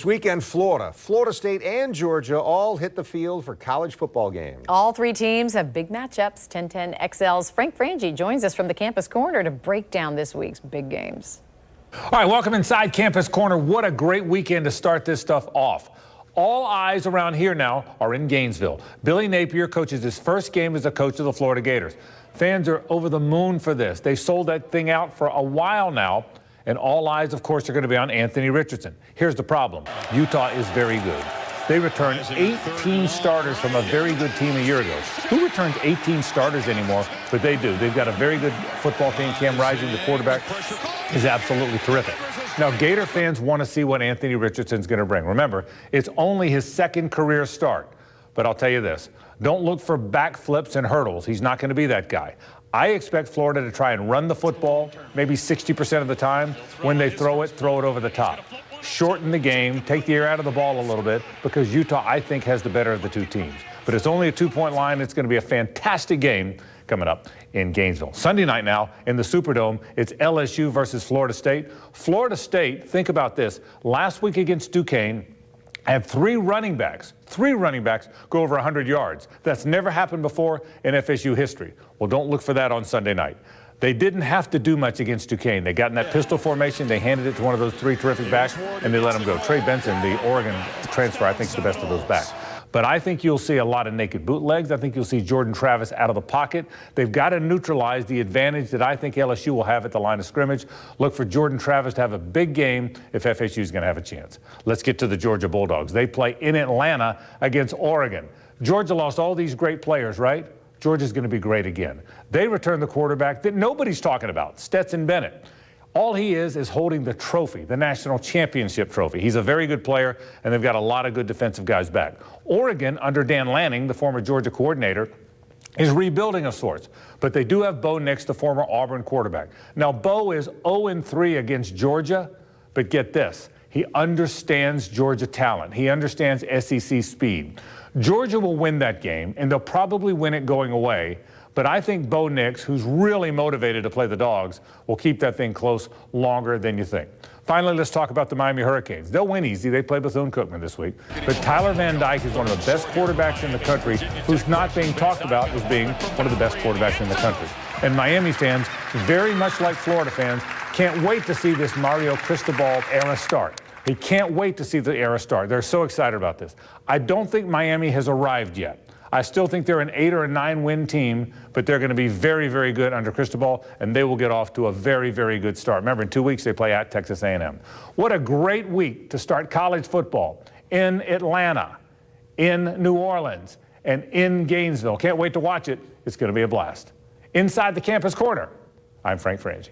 This weekend, Florida State and Georgia all hit the field for college football games. All three teams have big matchups. 1010 XL's Frangie joins us from the Campus Corner to break down this week's big games. All right, welcome inside Campus Corner. What a great weekend to start this stuff off. All eyes around here now are in Gainesville. Billy Napier coaches his first game as a coach of the Florida Gators. Fans are over the moon for this. They sold that thing out for a while now. And all eyes, of course, are going to be on Anthony Richardson. Here's the problem. Utah is very good. They returned 18 starters from a very good team a year ago. Who returns 18 starters anymore? But they do. They've got a very good football team. Cam Rising, the quarterback, is absolutely terrific. Now, Gator fans want to see what Anthony Richardson's going to bring. Remember, it's only his second career start. But I'll tell you this. Don't look for backflips and hurdles. He's not going to be that guy. I expect Florida to try and run the football maybe 60% of the time. When they throw it over the top. Shorten the game, take the air out of the ball a little bit, because Utah, I think, has the better of the two teams. But it's only a 2-point line. It's going to be a fantastic game coming up in Gainesville. Sunday night now in the Superdome, it's LSU versus Florida State. Florida State, think about this. Last week against Duquesne, had three running backs go over 100 yards. That's never happened before in FSU history. Well, don't look for that on Sunday night. They didn't have to do much against Duquesne. They got in that pistol formation. They handed it to one of those three terrific backs, and they let him go. Trey Benson, the Oregon transfer, I think is the best of those backs. But I think you'll see a lot of naked bootlegs. I think you'll see Jordan Travis out of the pocket. They've got to neutralize the advantage that I think LSU will have at the line of scrimmage. Look for Jordan Travis to have a big game if FSU is going to have a chance. Let's get to the Georgia Bulldogs. They play in Atlanta against Oregon. Georgia lost all these great players, right? Georgia's going to be great again. They return the quarterback that nobody's talking about, Stetson Bennett. All he is holding the trophy, the national championship trophy. He's a very good player, and they've got a lot of good defensive guys back. Oregon, under Dan Lanning, the former Georgia coordinator, is rebuilding of sorts. But they do have Bo Nix, the former Auburn quarterback. Now, Bo is 0-3 against Georgia, but get this. He understands Georgia talent. He understands SEC speed. Georgia will win that game, and they'll probably win it going away. But I think Bo Nix, who's really motivated to play the Dogs, will keep that thing close longer than you think. Finally, let's talk about the Miami Hurricanes. They'll win easy. They play Bethune-Cookman this week. But Tyler Van Dyke is one of the best quarterbacks in the country, who's not being talked about as being one of the best quarterbacks in the country. And Miami fans, very much like Florida fans, can't wait to see this Mario Cristobal era start. They can't wait to see the era start. They're so excited about this. I don't think Miami has arrived yet. I still think they're an 8 or a 9 win team, but they're going to be very, very good under Cristobal, and they will get off to a very, very good start. Remember, in 2 weeks, they play at Texas A&M. What a great week to start college football in Atlanta, in New Orleans, and in Gainesville. Can't wait to watch it. It's going to be a blast. Inside the Campus Corner, I'm Frank Frangie.